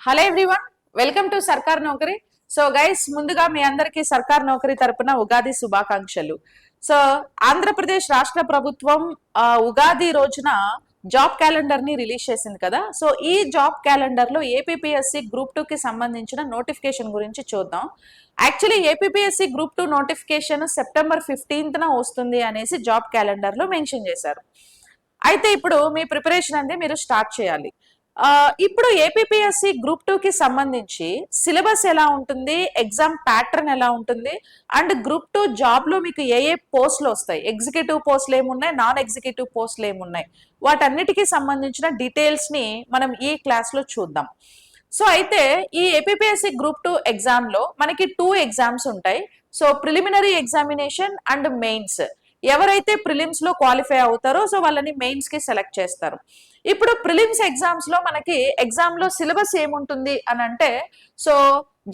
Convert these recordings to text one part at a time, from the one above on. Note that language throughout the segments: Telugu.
హలో ఎవ్రీవన్, వెల్కమ్ టు సర్కార్ నౌకరీ. సో గైస్, ముందుగా మీ అందరికీ సర్కార్ నౌకరీ తరపున ఉగాది శుభాకాంక్షలు. సో ఆంధ్రప్రదేశ్ రాష్ట్ర ప్రభుత్వం ఉగాది రోజున జాబ్ క్యాలెండర్ ని రిలీజ్ చేసింది కదా. సో ఈ జాబ్ క్యాలెండర్ లో ఏపీపీఎస్సీ గ్రూప్ 2 కి సంబంధించిన నోటిఫికేషన్ గురించి చూద్దాం. Actually APPSC group 2 notification September 15న వస్తుంది అనేసి జాబ్ క్యాలెండర్ లో మెన్షన్ చేశారు. అయితే ఇప్పుడు మీ ప్రిపరేషన్ అనేది మీరు స్టార్ట్ చేయాలి. ఇప్పుడు ఏపీపీఎస్సీ గ్రూప్ 2 కి సంబంధించి సిలబస్ ఎలా ఉంటుంది, ఎగ్జామ్ ప్యాటర్న్ ఎలా ఉంటుంది, అండ్ గ్రూప్ 2 జాబ్ లో మీకు ఏ పోస్టులు వస్తాయి, ఎగ్జిక్యూటివ్ పోస్టులు ఏమున్నాయి, నాన్ ఎగ్జిక్యూటివ్ పోస్టులు ఏమున్నాయి, వాటన్నిటికీ సంబంధించిన డీటెయిల్స్ ని మనం ఈ క్లాస్ లో చూద్దాం. సో అయితే ఈ ఏపీపీఎస్సీ గ్రూప్ 2 ఎగ్జామ్ లో మనకి 2 ఎగ్జామ్స్ ఉంటాయి. So preliminary examination and mains. ఎవరైతే ప్రిలిమ్స్ లో క్వాలిఫై అవుతారో సో వాళ్ళని మెయిన్స్ కి సెలెక్ట్ చేస్తారు. ఇప్పుడు ప్రిలిమ్స్ ఎగ్జామ్స్ లో మనకి ఎగ్జామ్ లో సిలబస్ ఏముంటుంది అని అంటే, so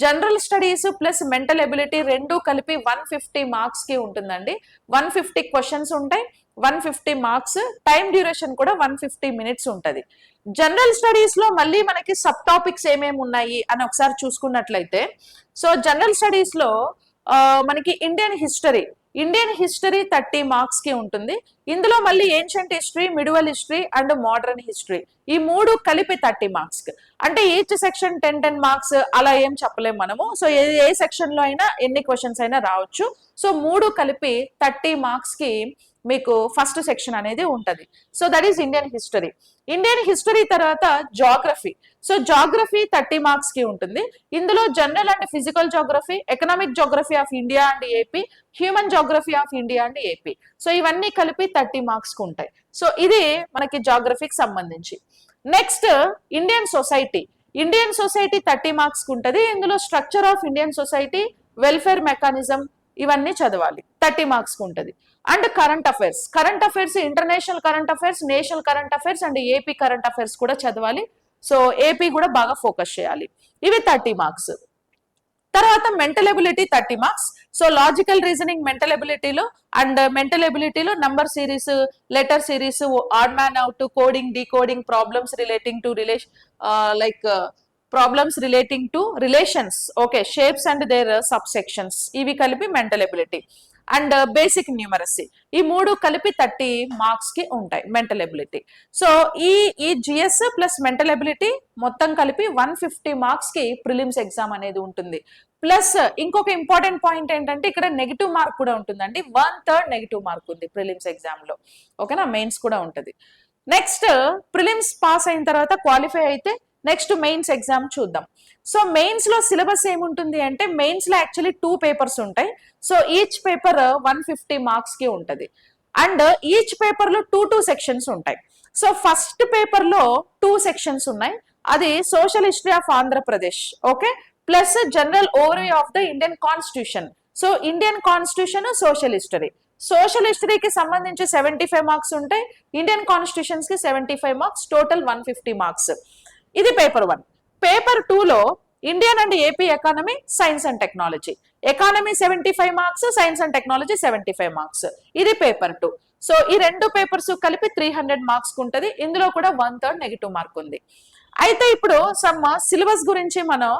general studies plus mental ability రెండు కలిపి 150 మార్క్స్ కి ఉంటుందండి. 150 క్వశ్చన్స్ ఉంటాయి, 150 మార్క్స్. టైం డ్యూరేషన్ కూడా 150 మినిట్స్ ఉంటుంది. జనరల్ స్టడీస్ లో మళ్ళీ మనకి సబ్ టాపిక్స్ ఏమేమి ఉన్నాయి అని ఒకసారి చూసుకున్నట్లయితే, సో జనరల్ స్టడీస్ లో మనకి ఇండియన్ హిస్టరీ 30 మార్క్స్ కి ఉంటుంది. ఇందులో మళ్ళీ ancient history, medieval history and modern history, ఈ మూడు కలిపి 30 మార్క్స్. అంటే ఈచ్ సెక్షన్ 10 మార్క్స్ అలా ఏం చెప్పలేము మనము. సో ఏ సెక్షన్ లో అయినా ఎన్ని క్వశ్చన్స్ అయినా రావచ్చు. సో మూడు కలిపి 30 మార్క్స్ కి మీకు ఫస్ట్ సెక్షన్ అనేది ఉంటది. So that is Indian history తర్వాత జాగ్రఫీ. సో జాగ్రఫీ 30 మార్క్స్ కి ఉంటుంది. ఇందులో general and physical geography, economic geography of India and AP, human geography of India and AP. So ఇవన్నీ కలిపి 30 మార్క్స్ కు ఉంటాయి. సో ఇది మనకి జాగ్రఫీకి సంబంధించి. నెక్స్ట్ ఇండియన్ సొసైటీ 30 మార్క్స్ కు ఉంటుంది. ఇందులో structure of Indian society, welfare mechanism ఇవన్నీ చదవాలి, 30 మార్క్స్ కు ఉంటుంది. And current affairs international current affairs, national current affairs and AP current affairs కూడా చదవాలి. సో ఏపీ కూడా బాగా ఫోకస్ చేయాలి. ఇవి 30 మార్క్స్. తర్వాత mental ability 30 marks. So logical reasoning mental ఎబిలిటీలో number series, letter series, odd man out, coding, decoding, problems relating to relations, okay, shapes and their sub sections, ఇవి కలిపి mental ability. And basic numeracy, ఈ మూడు కలిపి 30 మార్క్స్ కి ఉంటాయి మెంటల్ ఎబిలిటీ. సో ఈ జిఎస్ ప్లస్ మెంటల్ ఎబిలిటీ మొత్తం కలిపి 150 మార్క్స్ కి ప్రిలిమ్స్ ఎగ్జామ్ అనేది ఉంటుంది. ప్లస్ ఇంకొక ఇంపార్టెంట్ పాయింట్ ఏంటంటే, ఇక్కడ నెగిటివ్ మార్క్ కూడా ఉంటుందండి. 1/3 నెగిటివ్ మార్క్ ఉంది ప్రిలిమ్స్ ఎగ్జామ్ లో, ఓకేనా. మెయిన్స్ కూడా ఉంటుంది. నెక్స్ట్ ప్రిలిమ్స్ పాస్ అయిన తర్వాత క్వాలిఫై అయితే నెక్స్ట్ మెయిన్స్ ఎగ్జామ్ చూద్దాం. సో మెయిన్స్ లో సిలబస్ ఏముంటుంది అంటే, మెయిన్స్ లో యాక్చువల్లీ 2 పేపర్స్ ఉంటాయి. సో ఈచ్ పేపర్ 150 మార్క్స్ కి ఉంటది. అండ్ ఈచ్ పేపర్ లో 2 సెక్షన్స్ ఉంటాయి. సో ఫస్ట్ పేపర్ లో 2 సెక్షన్స్ ఉన్నాయి. అది social history of Andhra Pradesh, okay, plus general overview of the Indian constitution. So Indian constitution, social హిస్టరీకి సంబంధించి 75 మార్క్స్ ఉంటాయి. ఇండియన్ కాన్స్టిట్యూషన్స్ కి 75 మార్క్స్, టోటల్ 150 మార్క్స్. ఇది పేపర్ 1. పేపర్ 2 లో Indian and AP economy, science and technology. Economy 75 marks, science and technology 75 marks. ఇది పేపర్ 2. సో ఈ రెండు పేపర్స్ కలిపి 300 మార్క్స్ ఉంటుంది. ఇందులో కూడా 1/3 నెగిటివ్ మార్క్ ఉంది. అయితే ఇప్పుడు సమ్ సిలబస్ గురించి మనం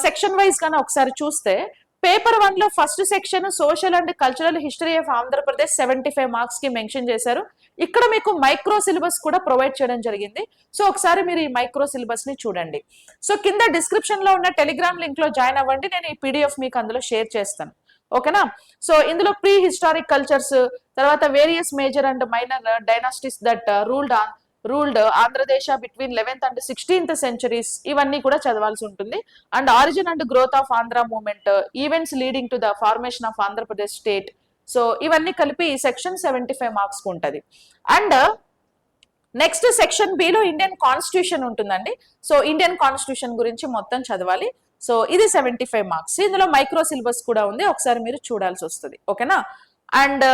సెక్షన్ వైజ్ గానే ఒకసారి చూస్తే, పేపర్ 1 లో first section social and cultural history of Andhra Pradesh 75 marks కి మెన్షన్ చేశారు. ఇక్కడ మీకు మైక్రో సిలబస్ కూడా ప్రొవైడ్ చేయడం జరిగింది. సో ఒకసారి మీరు ఈ మైక్రో సిలబస్ ని చూడండి. సో కింద డిస్క్రిప్షన్ లో ఉన్న టెలిగ్రామ్ లింక్ లో జాయిన్ అవ్వండి. నేను ఈ పీడిఎఫ్ మీకు అందులో షేర్ చేస్తాను, ఓకేనా. సో ఇందులో ప్రీ హిస్టారిక్ కల్చర్స్, తర్వాత various major and minor dynasties that ruled Andhradesh between 11th and 16th centuries, ఇవన్నీ కూడా చదవాల్సి ఉంటుంది. And origin and growth of Andhra movement, events leading to the formation of Andhra Pradesh state. So ఇవన్నీ కలిపి సెక్షన్ 75 మార్క్స్ కు ఉంటది. అండ్ నెక్స్ట్ సెక్షన్ బి లో ఇండియన్ కాన్స్టిట్యూషన్ ఉంటుందండి. సో ఇండియన్ కాన్స్టిట్యూషన్ గురించి మొత్తం చదవాలి. సో ఇది 75 మార్క్స్. ఇందులో మైక్రో సిలబస్ కూడా ఉంది, ఒకసారి మీరు చూడాల్సి వస్తుంది, ఓకేనా. అండ్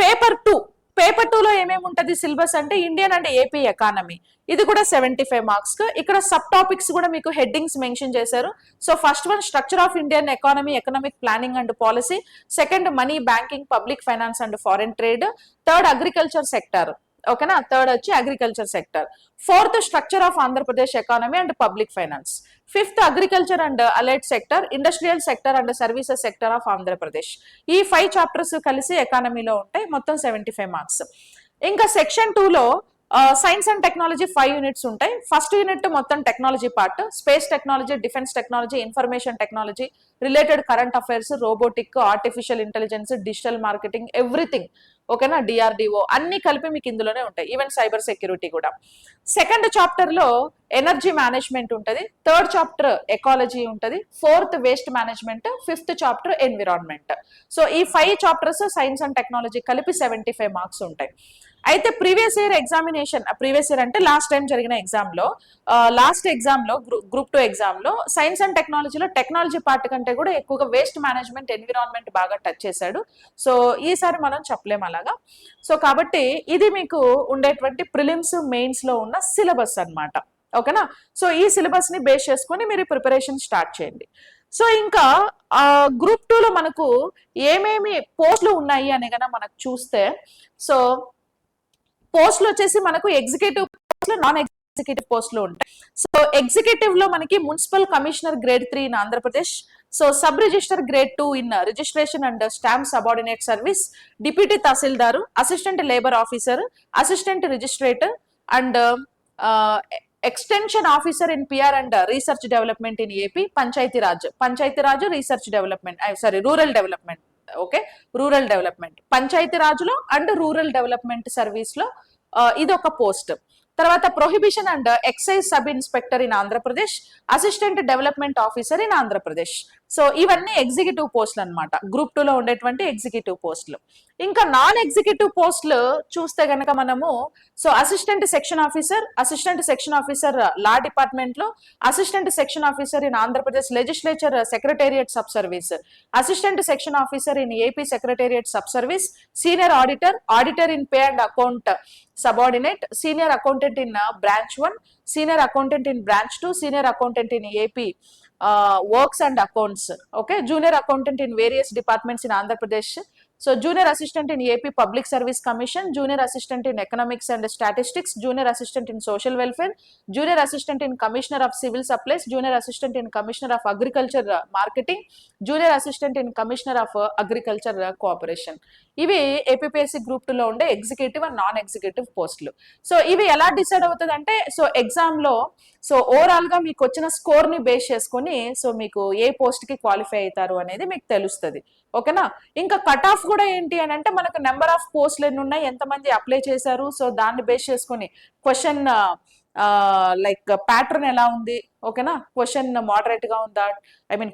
పేపర్ 2 లో ఏమేమి ఉంటది సిలబస్ అంటే, ఇండియన్ అండ్ ఏపీ ఎకానమీ, ఇది కూడా 75 మార్క్స్. ఇక్కడ సబ్ టాపిక్స్ కూడా మీకు హెడ్డింగ్స్ మెన్షన్ చేశారు. So first one structure of Indian economy, economic planning and policy. Second money, banking, public finance and foreign trade. Third agriculture sector, ఓకేనా. థర్డ్ వచ్చి agriculture sector. Fourth structure of Andhra Pradesh economy and public finance. Fifth agriculture and allied sector, industrial sector and services sector of Andhra Pradesh. ఈ 5 చాప్టర్స్ కలిసి ఎకానమీలో ఉంటాయి, మొత్తం 75 మార్క్స్. ఇంకా సెక్షన్ 2లో సైన్స్ అండ్ టెక్నాలజీ 5 యూనిట్స్ ఉంటాయి. ఫస్ట్ యూనిట్ మొత్తం technology part, space technology, defence technology, information technology, related current affairs, robotic, artificial intelligence, digital marketing, everything. ఓకేనా, డిఆర్డిఓ అన్ని కలిపి మీకు ఇందులోనే ఉంటాయి, ఈవెన్ సైబర్ సెక్యూరిటీ కూడా. సెకండ్ చాప్టర్ లో ఎనర్జీ మేనేజ్మెంట్ ఉంటుంది, థర్డ్ చాప్టర్ ఎకాలజీ ఉంటుంది, fourth waste management, fifth chapter environment. So ఈ 5 చాప్టర్స్ సైన్స్ అండ్ టెక్నాలజీ కలిపి 75 మార్క్స్ ఉంటాయి. అయితే previous year examination, previous year అంటే లాస్ట్ టైం జరిగిన ఎగ్జామ్ లో, గ్రూప్ 2 ఎగ్జామ్ లో సైన్స్ అండ్ టెక్నాలజీలో టెక్నాలజీ పార్ట్ కంటే కూడా ఎక్కువగా వేస్ట్ మేనేజ్మెంట్, ఎన్విరాన్మెంట్ బాగా టచ్ చేశాడు. సో ఈసారి మనం చెప్పలేం అలాగా. సో కాబట్టి ఇది మీకు ఉండేటువంటి ప్రిలిమ్స్, మెయిన్స్ లో ఉన్న సిలబస్ అన్నమాట. ఓకేనా, సో ఈ సిలబస్ ని బేస్ చేసుకొని మీరు ప్రిపరేషన్ స్టార్ట్ చేయండి. సో ఇంకా గ్రూప్ 2 లో మనకు ఏమేమి పోస్టులు ఉన్నాయి అని కనుక మనకు చూస్తే, సో పోస్టులు వచ్చేసి మనకు ఎగ్జిక్యూటివ్ పోస్టులు, నాన్ ఎగ్జిక్యూటివ్ పోస్టులు ఉంటాయి. సో ఎగ్జిక్యూటివ్ లో మనకి municipal commissioner grade 3 in Andhra Pradesh, so sub register grade 2 in registration and stamp subordinate service, deputy తహసీల్దారు, assistant labour officer, assistant registrar and extension officer in PR and research development in AP, Panchayati Raj research development, rural development. Okay, rural development పంచాయతీరాజ్లో అండ్ రూరల్ డెవలప్మెంట్ సర్వీస్ లో ఇది ఒక పోస్ట్. తర్వాత prohibition and excise sub inspector in Andhra Pradesh, assistant development officer in Andhra Pradesh. So ఇవన్నీ ఎగ్జిక్యూటివ్ పోస్టులు అనమాట, గ్రూప్ 2 లో ఉండేటువంటి ఎగ్జిక్యూటివ్ పోస్టులు. ఇంకా నాన్ ఎగ్జిక్యూటివ్ పోస్టులు చూస్తే గనక మనము, so assistant section officer law department లో, assistant section officer in Andhra Pradesh legislature secretariat sub service, assistant section officer in AP secretariat sub service, senior auditor in pay and account subordinate, senior accountant in branch 1, senior accountant in branch 2, senior accountant in AP works and accounts. Okay, junior accountant in various departments in Andhra Pradesh. So junior assistant in AP Public Service Commission, junior assistant in economics and statistics, junior assistant in social welfare, junior assistant in commissioner of civil supplies, junior assistant in commissioner of agriculture marketing, junior assistant in commissioner of agriculture cooperation. ఇవి ఏపీపీఎస్సీ గ్రూప్ 2 లో ఉండే ఎగ్జిక్యూటివ్ అండ్ నాన్ ఎగ్జిక్యూటివ్ పోస్టులు. సో ఇవి ఎలా డిసైడ్ అవుతుంది అంటే, సో ఎగ్జామ్ లో సో ఓవరాల్ గా మీకు వచ్చిన స్కోర్ ని బేస్ చేసుకుని సో మీకు ఏ పోస్ట్ కి క్వాలిఫై అవుతారు అనేది మీకు తెలుస్తుంది. ఓకేనా, ఇంకా కట్ ఆఫ్ కూడా ఏంటి అని అంటే, మనకు నెంబర్ ఆఫ్ పోస్టులు ఎన్ని ఉన్నాయి, ఎంతమంది అప్లై చేశారు, సో దాన్ని బేస్ చేసుకుని క్వశ్చన్ లైక్ ప్యాటర్న్ ఎలా ఉంది. ఓకేనా, క్వశ్చన్ మోడరేట్ గా ఉందా,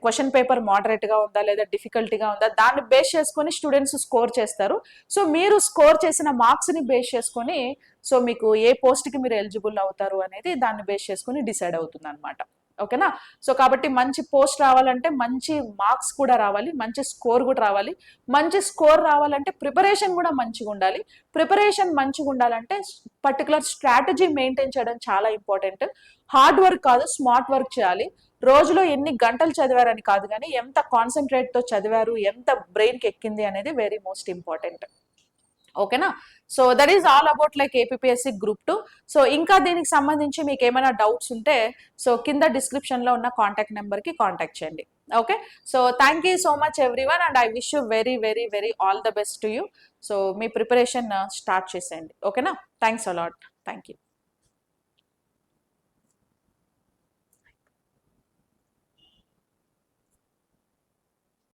క్వశ్చన్ పేపర్ మోడరేట్ గా ఉందా లేదా డిఫికల్టీగా ఉందా, దాన్ని బేస్ చేసుకొని స్టూడెంట్స్ స్కోర్ చేస్తారు. సో మీరు స్కోర్ చేసిన మార్క్స్ ని బేస్ చేసుకొని సో మీకు ఏ పోస్ట్ కి మీరు ఎలిజిబుల్ అవుతారు అనేది దాన్ని బేస్ చేసుకొని డిసైడ్ అవుతుంది అనమాట. ఓకేనా, సో కాబట్టి మంచి పోస్ట్ రావాలంటే మంచి మార్క్స్ కూడా రావాలి, మంచి స్కోర్ కూడా రావాలి. మంచి స్కోర్ రావాలంటే ప్రిపరేషన్ కూడా మంచిగా ఉండాలి. ప్రిపరేషన్ మంచిగా ఉండాలంటే పర్టికులర్ స్ట్రాటజీ మెయింటైన్ చేయడం చాలా ఇంపార్టెంట్. హార్డ్ వర్క్ కాదు, స్మార్ట్ వర్క్ చేయాలి. రోజులో ఎన్ని గంటలు చదివారని కాదు, కానీ ఎంత కాన్సన్ట్రేట్ తో చదివారు, ఎంత బ్రెయిన్ కి ఎక్కింది అనేది వెరీ మోస్ట్ ఇంపార్టెంట్. ఓకేనా, so that is all about like APPSC group 2. So ఇంకా దీనికి సంబంధించి మీకు ఏమైనా డౌట్స్ ఉంటే సో కింద డిస్క్రిప్షన్ లో ఉన్న కాంటాక్ట్ నెంబర్ కి కాంటాక్ట్ చేయండి. Okay, so thank you so much everyone and I wish you very very very all the best to you. So me preparation start చేసేయండి. ఓకేనా, థ్యాంక్స్ అలాట్, థ్యాంక్ యూ.